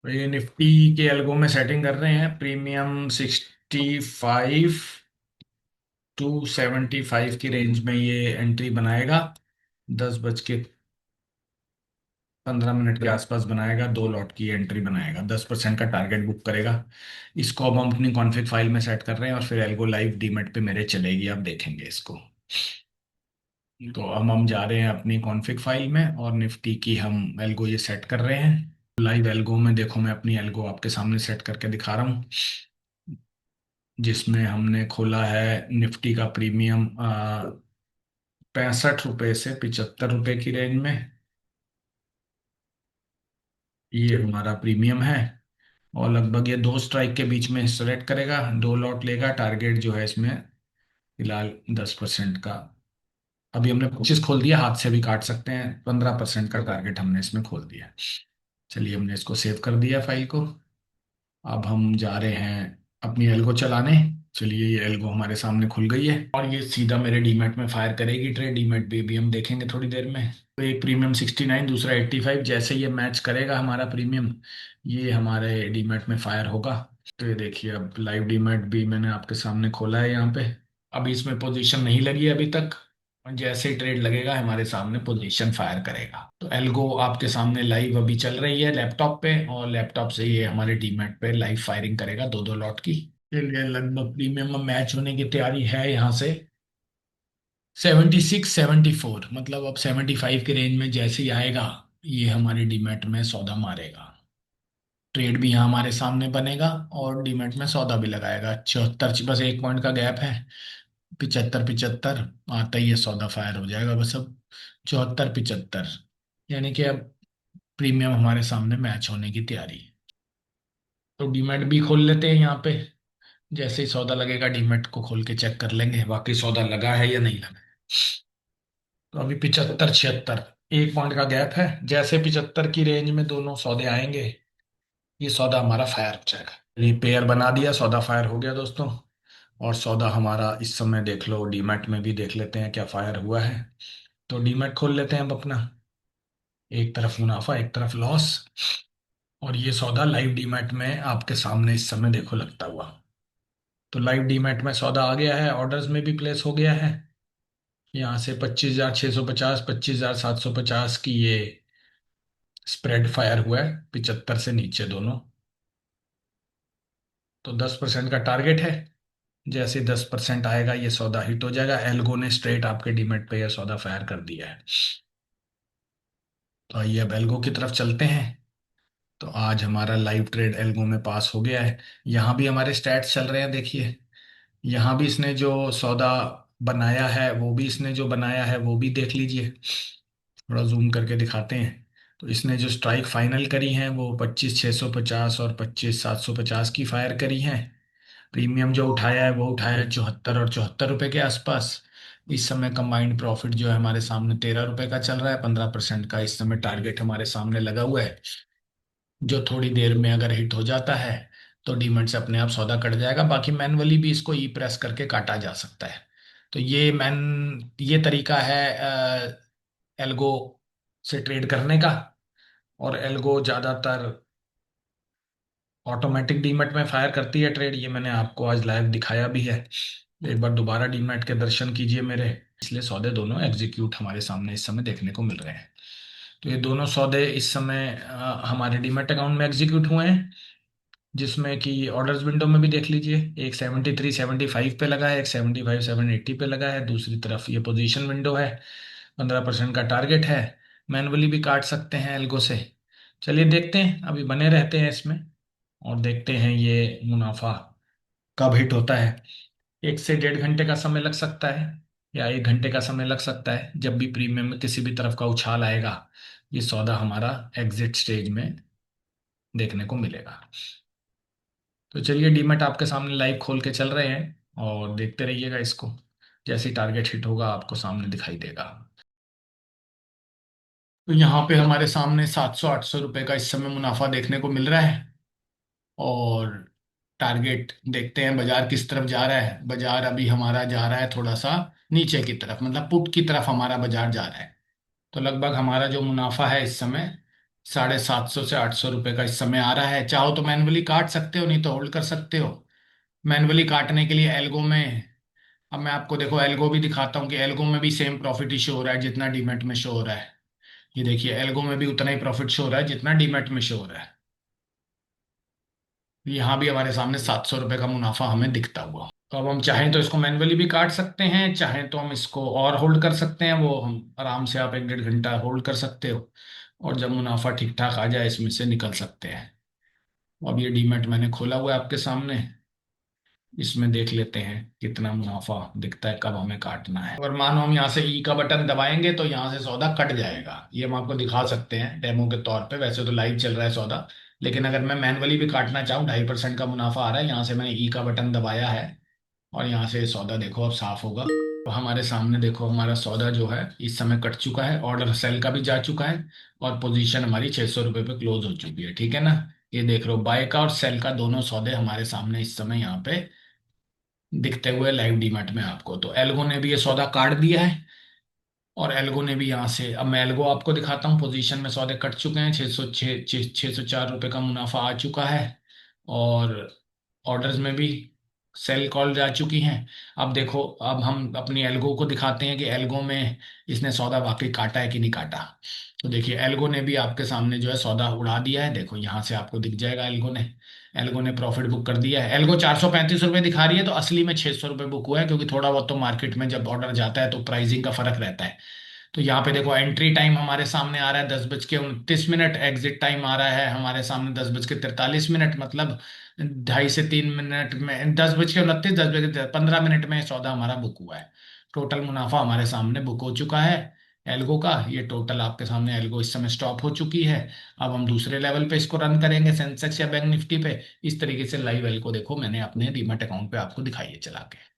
तो ये निफ्टी के एल्गो में सेटिंग कर रहे हैं। प्रीमियम 65 टू 75 की रेंज में ये एंट्री बनाएगा। 10:15 के आसपास बनाएगा। 2 लॉट की एंट्री बनाएगा, 10% का टारगेट बुक करेगा। इसको अब हम अपनी कॉन्फ़िग फाइल में सेट कर रहे हैं और फिर एल्गो लाइव डीमेट पे मेरे चलेगी, आप देखेंगे इसको। तो अब हम जा रहे हैं अपनी कॉन्फ़िग फाइल में और निफ्टी की हम एल्गो ये सेट कर रहे हैं। लाइव एल्गो में देखो, मैं अपनी एल्गो आपके सामने सेट करके दिखा रहा हूँ, जिसमें हमने खोला है निफ्टी का प्रीमियम 65 रुपये से 75 रुपये की रेंज में। ये हमारा प्रीमियम है और लगभग ये 2 स्ट्राइक के बीच में सेलेक्ट करेगा, 2 लॉट लेगा। टारगेट जो है इसमें फिलहाल 10% का। अभी हमने 25 खोल दिया, हाथ से भी काट सकते हैं। 15% का टारगेट हमने इसमें खोल दिया। चलिए, हमने इसको सेव कर दिया फाइल को। अब हम जा रहे हैं अपनी एल्गो चलाने। चलिए, ये एल्गो हमारे सामने खुल गई है और ये सीधा मेरे डीमैट में फायर करेगी ट्रेड। डीमैट भी अभी हम देखेंगे थोड़ी देर में। तो एक प्रीमियम 69, दूसरा 85, जैसे ये मैच करेगा हमारा प्रीमियम, ये हमारे डीमैट में फायर होगा। तो ये देखिए, अब लाइव डीमैट भी मैंने आपके सामने खोला है यहाँ पे। अभी इसमें पोजीशन नहीं लगी है अभी तक, और जैसे ही ट्रेड लगेगा हमारे सामने पोजीशन फायर करेगा। तो एल्गो आपके सामने लाइव अभी चल रही है लैपटॉप पे, और लैपटॉप से ये हमारे डीमैट पे लाइव फायरिंग करेगा 2-2 लॉट की। चलिए, लगभग प्रीमियम में मैच होने की तैयारी है यहाँ से। 76-74, मतलब अब 75 के रेंज में जैसे ही आएगा, ये हमारे डीमैट में सौदा मारेगा। ट्रेड भी यहाँ हमारे सामने बनेगा और डीमैट में सौदा भी लगाएगा। 74, बस 1 पॉइंट का गैप है। 75-75 आता ही ये सौदा फायर हो जाएगा बस अब। 74-75, यानी कि अब प्रीमियम हमारे सामने मैच होने की तैयारी है। तो डीमैट भी खोल लेते हैं यहाँ पे। जैसे ही सौदा लगेगा डीमैट को खोल के चेक कर लेंगे वाकई सौदा लगा है या नहीं लगा। तो अभी 75-76, 1 पॉइंट का गैप है। जैसे 75 की रेंज में दोनों सौदे आएंगे, ये सौदा हमारा फायर हो जाएगा। ये पेयर बना दिया, सौदा फायर हो गया दोस्तों। और सौदा हमारा इस समय देख लो, डीमैट में भी देख लेते हैं क्या फायर हुआ है। तो डीमैट खोल लेते हैं अब अपना। एक तरफ मुनाफा, एक तरफ लॉस। और ये सौदा लाइव डीमैट में आपके सामने इस समय देखो लगता हुआ। तो लाइव डीमैट में सौदा आ गया है, ऑर्डर्स में भी प्लेस हो गया है। यहाँ से 25,650, 25,750 की ये स्प्रेड फायर हुआ है, 75 से नीचे दोनों। तो 10% का टारगेट है। जैसे 10% आएगा ये सौदा हिट हो जाएगा। एल्गो ने स्ट्रेट आपके डीमेट पे यह सौदा फायर कर दिया है। तो आइए अब एल्गो की तरफ चलते हैं। तो आज हमारा लाइव ट्रेड एल्गो में पास हो गया है। यहाँ भी हमारे स्टैट्स चल रहे हैं, देखिए। यहाँ भी इसने जो सौदा बनाया है, वो भी इसने जो बनाया है वो भी देख लीजिए। थोड़ा जूम करके दिखाते हैं। तो इसने जो स्ट्राइक फाइनल करी है वो 25,650 और 25,750 की फायर करी है। प्रीमियम जो उठाया है वो उठाया है 74 और 74 रुपए के आसपास। इस समय कंबाइंड प्रॉफिट जो है हमारे सामने 13 रुपए का चल रहा है। 15% का इस समय टारगेट हमारे सामने लगा हुआ है, जो थोड़ी देर में अगर हिट हो जाता है तो डीमैट से अपने आप सौदा कट जाएगा। बाकी मैनुअली भी इसको ई प्रेस करके काटा जा सकता है। तो ये तरीका है एल्गो से ट्रेड करने का। और एल्गो ज्यादातर ऑटोमेटिक डीमैट में फायर करती है ट्रेड, ये मैंने आपको आज लाइव दिखाया भी है। एक बार दोबारा डीमैट के दर्शन कीजिए मेरे। इसलिए सौदे दोनों एग्जीक्यूट हमारे सामने इस समय देखने को मिल रहे हैं। तो ये दोनों सौदे इस समय हमारे डीमैट अकाउंट में एग्जीक्यूट हुए हैं, जिसमें कि ऑर्डर्स विंडो में भी देख लीजिए। एक 73-75 पे लगा है, एक 75-780 पे लगा है। दूसरी तरफ ये पोजीशन विंडो है, 15% का टारगेट है। मैनुअली भी काट सकते हैं एल्गो से। चलिए देखते हैं, अभी बने रहते हैं इसमें और देखते हैं ये मुनाफा कब हिट होता है। 1 से 1.5 घंटे का समय लग सकता है, या 1 घंटे का समय लग सकता है। जब भी प्रीमियम में किसी भी तरफ का उछाल आएगा, ये सौदा हमारा एग्जिट स्टेज में देखने को मिलेगा। तो चलिए, डीमैट आपके सामने लाइव खोल के चल रहे हैं और देखते रहिएगा इसको। जैसे ही टारगेट हिट होगा आपको सामने दिखाई देगा। तो यहाँ पे हमारे सामने 700-800 रुपए का इस समय मुनाफा देखने को मिल रहा है। और टारगेट देखते हैं बाजार किस तरफ जा रहा है। बाजार अभी हमारा जा रहा है थोड़ा सा नीचे की तरफ, मतलब पुट की तरफ हमारा बाजार जा रहा है। तो लगभग हमारा जो मुनाफा है इस समय ₹750 से ₹800 का इस समय आ रहा है। चाहो तो मैनुअली काट सकते हो, नहीं तो होल्ड कर सकते हो। मैनुअली काटने के लिए एल्गो में, अब मैं आपको देखो एल्गो भी दिखाता हूँ कि एल्गो में भी सेम प्रॉफिट ही शो हो रहा है जितना डीमेट में शो हो रहा है। ये देखिए एल्गो में भी उतना ही प्रॉफिट शो हो रहा है जितना डीमेट में शो हो रहा है। यहाँ भी हमारे सामने ₹700 का मुनाफा हमें दिखता हुआ। तो अब हम चाहें तो इसको मैन्युअली भी काट सकते हैं, चाहें तो हम इसको और होल्ड कर सकते हैं, वो हम आराम से आप 1 1.5 घंटा होल्ड कर सकते हो। और जब मुनाफा ठीक ठाक आ जाए इसमें से निकल सकते हैं। अब ये डीमेट मैंने खोला हुआ है आपके सामने, इसमें देख लेते हैं कितना मुनाफा दिखता है, कब हमें काटना है। अगर मानो हम यहाँ से ई का बटन दबाएंगे तो यहाँ से सौदा कट जाएगा, ये हम आपको दिखा सकते हैं डेमो के तौर पे। वैसे तो लाइव चल रहा है सौदा, लेकिन अगर मैं मैनुअली भी काटना चाहूँ, 2.5% का मुनाफा आ रहा है। यहाँ से मैंने ई का बटन दबाया है और यहाँ से सौदा देखो अब साफ होगा। तो हमारे सामने देखो हमारा सौदा जो है इस समय कट चुका है, ऑर्डर सेल का भी जा चुका है और पोजीशन हमारी ₹600 पे क्लोज हो चुकी है, ठीक है ना। ये देख रहे हो बाय का और सेल का दोनों सौदे हमारे सामने इस समय यहाँ पे दिखते हुए लाइव डीमैट में आपको। तो एल्गो ने भी ये सौदा काट दिया है और एल्गो ने भी यहाँ से, अब मैं एल्गो आपको दिखाता हूँ। पोजीशन में सौदे कट चुके हैं, 604 रुपये का मुनाफा आ चुका है। और ऑर्डर्स में भी सेल कॉल जा चुकी हैं। अब देखो अब हम अपनी एल्गो को दिखाते हैं कि एल्गो में इसने सौदा वाकई काटा है कि नहीं काटा। तो देखिए एल्गो ने भी आपके सामने जो है सौदा उड़ा दिया है, देखो यहाँ से आपको दिख जाएगा। एल्गो ने प्रॉफिट बुक कर दिया है। एल्गो ₹435 दिखा रही है, तो असली में ₹600 बुक हुआ है, क्योंकि थोड़ा बहुत तो मार्केट में जब ऑर्डर जाता है तो प्राइसिंग का फर्क रहता है। तो यहाँ पे देखो एंट्री टाइम हमारे सामने आ रहा है 10:29। एग्जिट टाइम आ रहा है हमारे सामने 10:43, मतलब 2.5 से 3 मिनट में, 10:29, 10:15 में सौदा हमारा बुक हुआ है। टोटल मुनाफा हमारे सामने बुक हो चुका है एल्गो का। ये टोटल आपके सामने एल्गो इस समय स्टॉप हो चुकी है। अब हम दूसरे लेवल पे इसको रन करेंगे सेंसेक्स या बैंक निफ्टी पे। इस तरीके से लाइव एल्गो देखो मैंने अपने डीमैट अकाउंट पे आपको दिखाई है चला के।